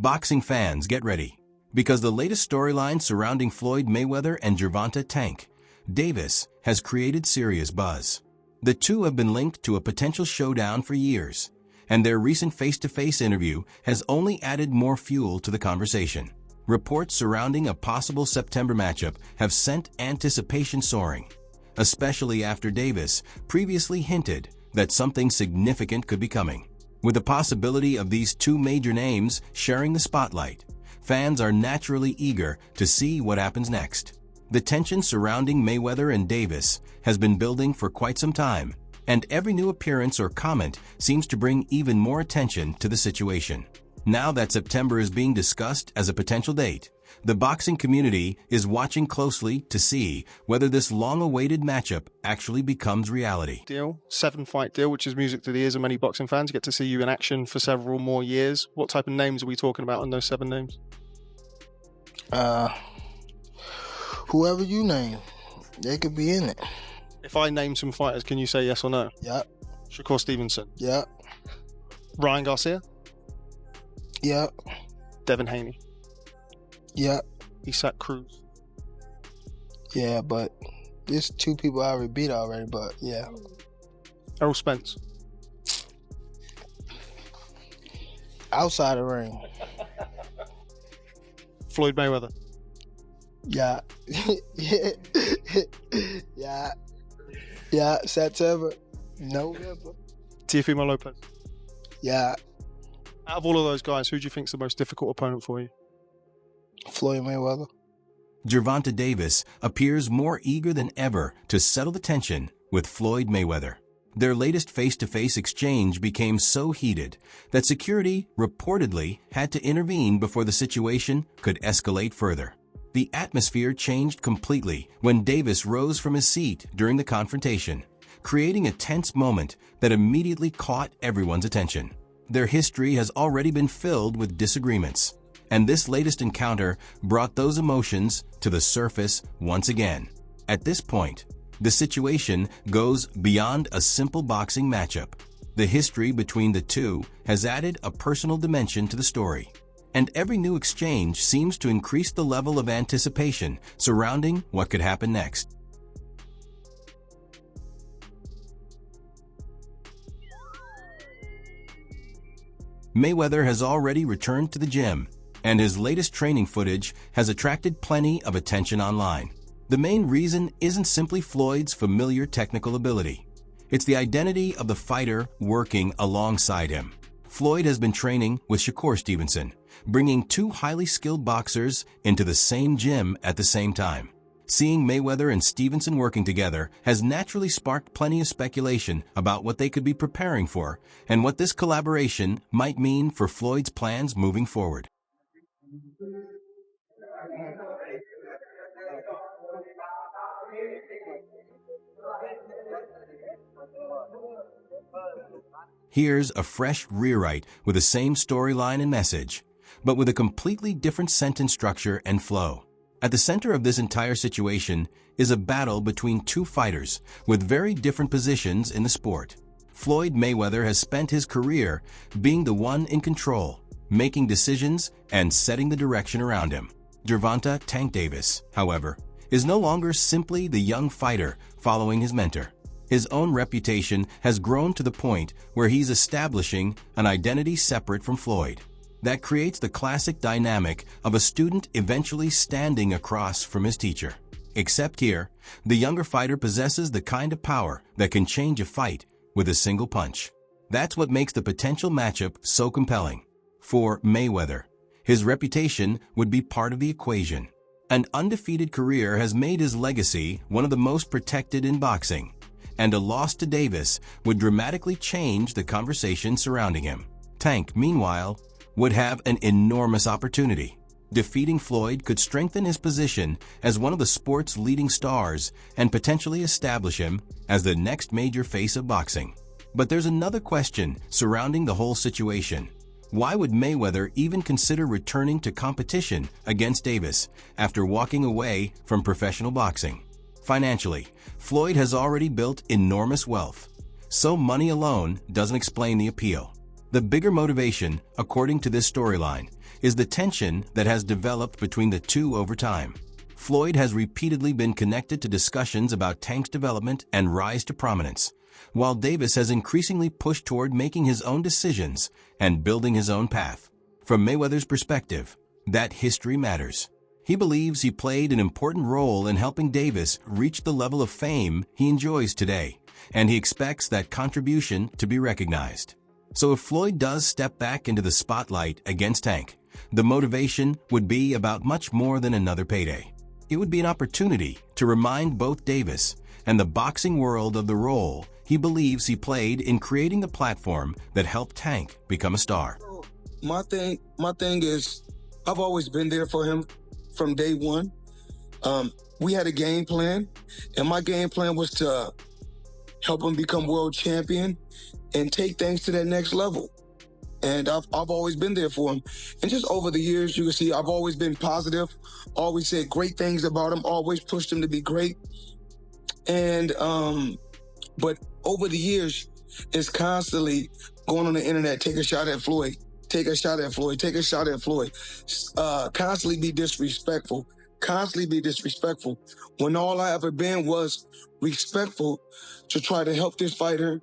Boxing fans, get ready, because the latest storyline surrounding Floyd Mayweather and Gervonta Davis has created serious buzz. The two have been linked to a potential showdown for years, and their recent face-to-face interview has only added more fuel to the conversation. Reports surrounding a possible September matchup have sent anticipation soaring, especially after Davis previously hinted that something significant could be coming. With the possibility of these two major names sharing the spotlight, fans are naturally eager to see what happens next. The tension surrounding Mayweather and Davis has been building for quite some time, and every new appearance or comment seems to bring even more attention to the situation. Now that September is being discussed as a potential date, the boxing community is watching closely to see whether this long-awaited matchup actually becomes reality. 7-fight deal, which is music to the ears of many boxing fans. Get to see you in action for several more years. What type of names are we talking about on those 7 names? Whoever you name, they could be in it. If I name some fighters, can you say yes or no? Yep. Shakur Stevenson. Yep. Ryan Garcia. Yep. Devin Haney. Yep. Isaac Cruz. Yeah, but there's 2 people I already beat already, but yeah. Errol Spence. Outside the ring. Floyd Mayweather. Yeah. Yeah. Yeah. September. November. Teofimo Lopez. Yeah. Out of all of those guys, who do you think is the most difficult opponent for you? Floyd Mayweather. Gervonta Davis appears more eager than ever to settle the tension with Floyd Mayweather. Their latest face-to-face exchange became so heated that security reportedly had to intervene before the situation could escalate further. The atmosphere changed completely when Davis rose from his seat during the confrontation, creating a tense moment that immediately caught everyone's attention. Their history has already been filled with disagreements, and this latest encounter brought those emotions to the surface once again. At this point, the situation goes beyond a simple boxing matchup. The history between the two has added a personal dimension to the story, and every new exchange seems to increase the level of anticipation surrounding what could happen next. Mayweather has already returned to the gym, and his latest training footage has attracted plenty of attention online. The main reason isn't simply Floyd's familiar technical ability. It's the identity of the fighter working alongside him. Floyd has been training with Shakur Stevenson, bringing 2 highly skilled boxers into the same gym at the same time. Seeing Mayweather and Stevenson working together has naturally sparked plenty of speculation about what they could be preparing for and what this collaboration might mean for Floyd's plans moving forward. Here's a fresh rewrite with the same storyline and message, but with a completely different sentence structure and flow. At the center of this entire situation is a battle between 2 fighters with very different positions in the sport. Floyd Mayweather has spent his career being the one in control, making decisions and setting the direction around him. Gervonta Davis, however, is no longer simply the young fighter following his mentor. His own reputation has grown to the point where he's establishing an identity separate from Floyd. That creates the classic dynamic of a student eventually standing across from his teacher. Except here, the younger fighter possesses the kind of power that can change a fight with a single punch. That's what makes the potential matchup so compelling. For Mayweather, his reputation would be part of the equation. An undefeated career has made his legacy one of the most protected in boxing, and a loss to Davis would dramatically change the conversation surrounding him. Tank, meanwhile, would have an enormous opportunity. Defeating Floyd could strengthen his position as one of the sport's leading stars and potentially establish him as the next major face of boxing. But there's another question surrounding the whole situation. Why would Mayweather even consider returning to competition against Davis after walking away from professional boxing? Financially, Floyd has already built enormous wealth, so money alone doesn't explain the appeal. The bigger motivation, according to this storyline, is the tension that has developed between the two over time. Floyd has repeatedly been connected to discussions about Tank's development and rise to prominence, while Davis has increasingly pushed toward making his own decisions and building his own path. From Mayweather's perspective, that history matters. He believes he played an important role in helping Davis reach the level of fame he enjoys today, and he expects that contribution to be recognized. So if Floyd does step back into the spotlight against Tank, the motivation would be about much more than another payday. It would be an opportunity to remind both Davis and the boxing world of the role he believes he played in creating the platform that helped Tank become a star. My thing is, I've always been there for him from day one. We had a game plan, and my game plan was to help him become world champion and take things to that next level. And I've always been there for him. And just over the years, you can see I've always been positive, always said great things about him, always pushed him to be great. And, but over the years, it's constantly going on the internet, take a shot at Floyd, take a shot at Floyd, take a shot at Floyd. Constantly be disrespectful, when all I ever been was respectful to try to help this fighter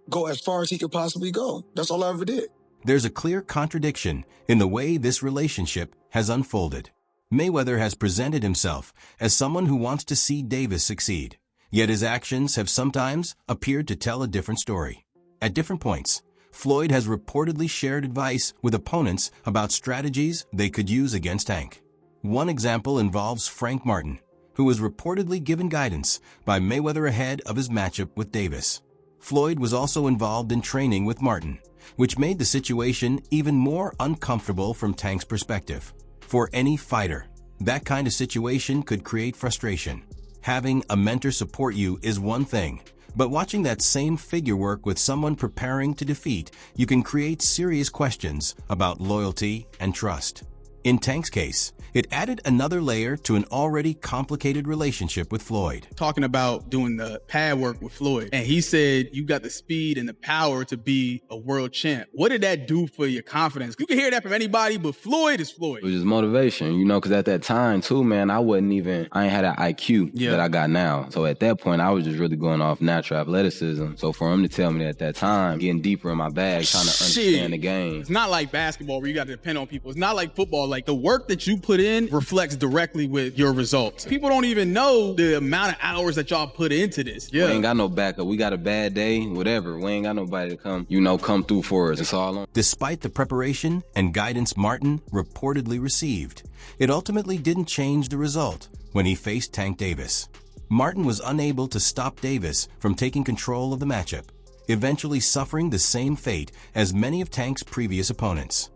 go as far as he could possibly go. That's all I ever did. There's a clear contradiction in the way this relationship has unfolded. Mayweather has presented himself as someone who wants to see Davis succeed, yet his actions have sometimes appeared to tell a different story. At different points, Floyd has reportedly shared advice with opponents about strategies they could use against Tank. One example involves Frank Martin, who was reportedly given guidance by Mayweather ahead of his matchup with Davis. Floyd was also involved in training with Martin, which made the situation even more uncomfortable from Tank's perspective. For any fighter, that kind of situation could create frustration. Having a mentor support you is one thing, but watching that same figure work with someone preparing to defeat, you can create serious questions about loyalty and trust. In Tank's case, it added another layer to an already complicated relationship with Floyd. Talking about doing the pad work with Floyd, and he said you got the speed and the power to be a world champ. What did that do for your confidence? You can hear that from anybody, but Floyd is Floyd. It was just motivation, because at that time too, man, I ain't had that IQ that I got now. So at that point, I was just really going off natural athleticism. So for him to tell me that at that time, getting deeper in my bag, trying to understand the game. It's not like basketball where you got to depend on people. It's not like football. Like the work that you put in reflects directly with your results. People don't even know the amount of hours that y'all put into this. We ain't got no backup. We got a bad day, whatever. We ain't got nobody to come through for us. It's all on. Despite the preparation and guidance Martin reportedly received, it ultimately didn't change the result when he faced Tank Davis. Martin was unable to stop Davis from taking control of the matchup, eventually suffering the same fate as many of Tank's previous opponents.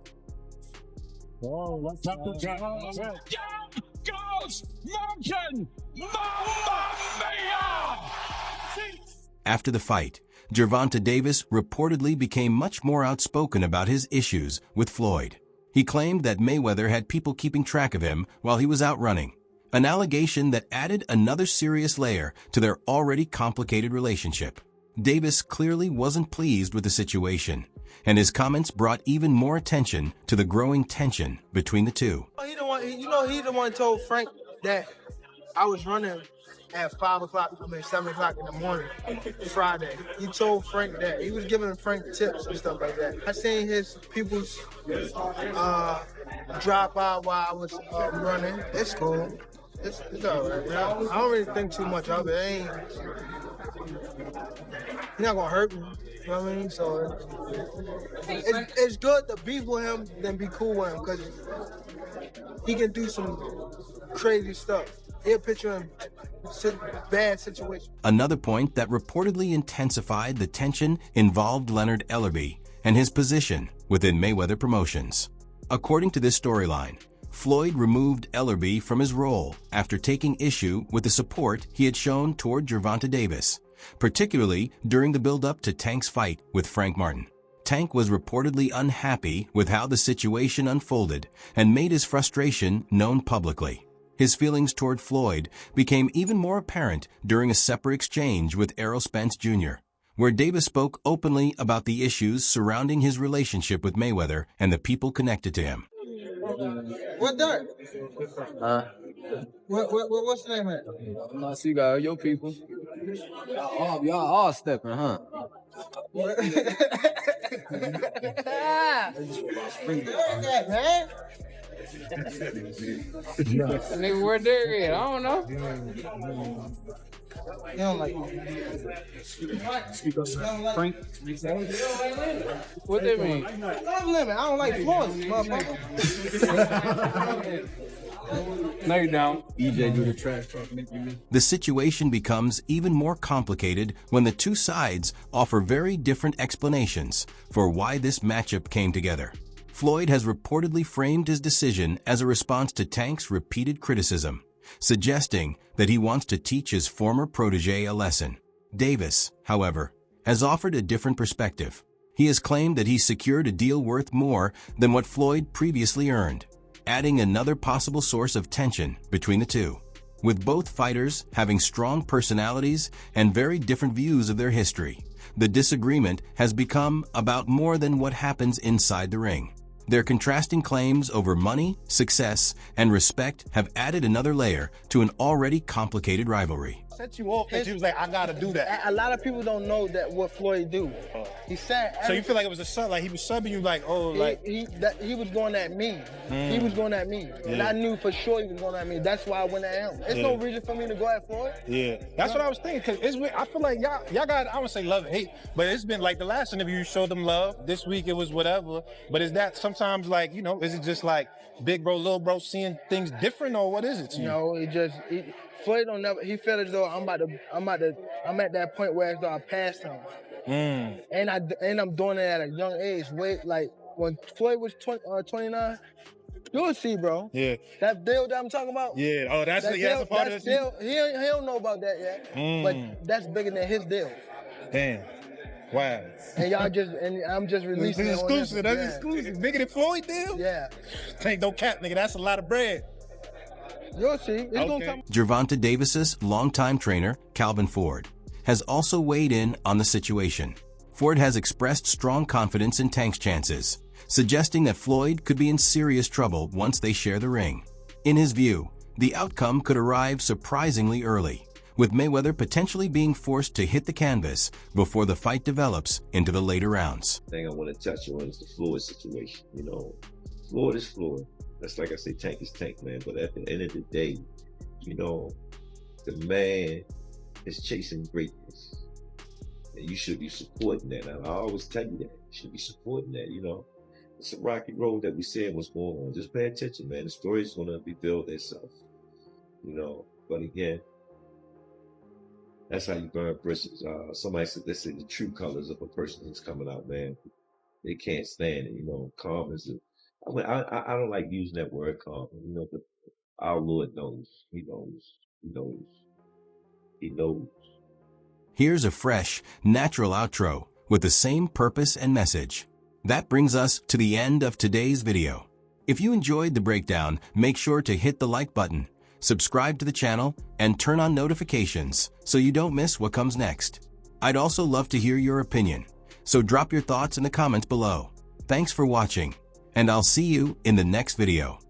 Oh, let's have the down goes Mountain Mamma Mia! After the fight, Gervonta Davis reportedly became much more outspoken about his issues with Floyd. He claimed that Mayweather had people keeping track of him while he was out running, an allegation that added another serious layer to their already complicated relationship. Davis clearly wasn't pleased with the situation, and his comments brought even more attention to the growing tension between the two. He the one told Frank that I was running at 7 o'clock in the morning, Friday. He told Frank that. He was giving Frank tips and stuff like that. I seen his people's drop by while I was running. It's cool. It's all right, man. I don't really think too much of it. He's not gonna hurt me. You know what I mean? So it's good to be with him than be cool with him, because he can do some crazy stuff. He'll put you in bad situations. Another point that reportedly intensified the tension involved Leonard Ellerbe and his position within Mayweather Promotions. According to this storyline, Floyd removed Ellerbe from his role after taking issue with the support he had shown toward Gervonta Davis, particularly during the build-up to Tank's fight with Frank Martin. Tank was reportedly unhappy with how the situation unfolded and made his frustration known publicly. His feelings toward Floyd became even more apparent during a separate exchange with Errol Spence Jr., where Davis spoke openly about the issues surrounding his relationship with Mayweather and the people connected to him. What that? What's the name of it? I'm not see you got your people. Y'all all stepping, huh? Man. Nigga, where Derek at? I don't know. You don't like Frank. What that mean? Love limit. I don't like Floyd, motherfucker. No, you don't. EJ do the trash talk. The situation becomes even more complicated when the two sides offer very different explanations for why this matchup came together. Floyd has reportedly framed his decision as a response to Tank's repeated criticism, suggesting that he wants to teach his former protege a lesson. Davis, however, has offered a different perspective. He has claimed that he secured a deal worth more than what Floyd previously earned, adding another possible source of tension between the two. With both fighters having strong personalities and very different views of their history, the disagreement has become about more than what happens inside the ring. Their contrasting claims over money, success, and respect have added another layer to an already complicated rivalry. Set you off that you was like, I gotta do that. A lot of people don't know that what Floyd do. He said. So you feel like it was a sub, like he was subbing you, like, oh, like he was going at me. He was going at me, and I knew for sure he was going at me. That's why I went at him. There's no reason for me to go at Floyd. Yeah, that's what I was thinking. Cause it's weird. I feel like y'all got, I would say love and hate, but it's been like the last interview you showed them love. This week it was whatever. But is that sometimes like, you know, is it just like big bro, little bro seeing things different, or what is it to you? No, Floyd don't never. He felt as though I'm at that point where as though I passed him. And I'm doing it at a young age. Wait, like when Floyd was 29, you'll see, bro. Yeah. That deal that I'm talking about. Yeah. Oh, that's a part of this. Deal, he don't know about that yet. But that's bigger than his deal. Damn. Wow. And I'm just releasing it. Exclusive. That's exclusive. Bigger than Floyd deal? Yeah. Ain't no cap, nigga. That's a lot of bread. You'll see. It's gonna come. Gervonta Davis's longtime trainer, Calvin Ford, has also weighed in on the situation. Ford has expressed strong confidence in Tank's chances, suggesting that Floyd could be in serious trouble once they share the ring. In his view, the outcome could arrive surprisingly early, with Mayweather potentially being forced to hit the canvas before the fight develops into the later rounds. The thing I want to touch on is the Floyd situation. You know, Floyd is Floyd. That's like I say, Tank is Tank, man. But at the end of the day, you know, the man is chasing greatness. And you should be supporting that. And I always tell you that. You should be supporting that, you know. It's a rocky road that we said what's going on. Just pay attention, man. The story's going to rebuild itself, you know. But again, that's how you burn bridges. Somebody said, they say the true colors of a person is coming out, man. They can't stand it, you know. Calm is I don't like using that word calm, you know, but our Lord knows. He knows. He knows. He knows. Here's a fresh, natural outro with the same purpose and message. That brings us to the end of today's video. If you enjoyed the breakdown, make sure to hit the like button, subscribe to the channel, and turn on notifications so you don't miss what comes next. I'd also love to hear your opinion, so drop your thoughts in the comments below. Thanks for watching, and I'll see you in the next video.